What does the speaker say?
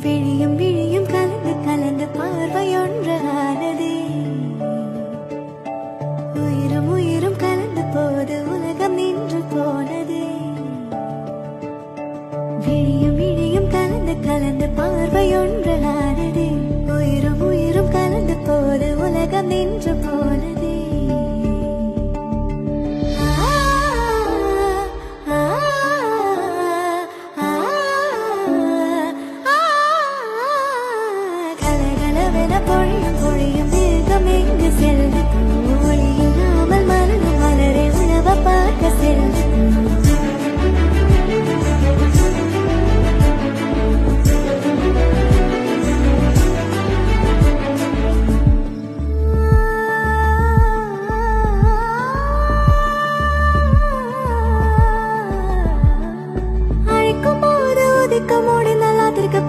விழியும் விழியும் கலந்து கலந்து பார்வையொன்றானதே. உயிரும் உயிரும் கலந்து போது உலகம் நின்று போனதே. விழியும் விழியும் கலந்து கலந்து பார்வையொன்றானதே. உயிரும் உயிரும் கலந்து போது உலகம் நின்று போனதே. பொழியும் பொழியும் மேகம் எங்கு செல்வது ஒளி இல்லாமல் மறந்து மலரை உணவ பார்க்க செல்வது. அழைக்கும் போது உதிக்க மூடி நல்லாத்திருக்க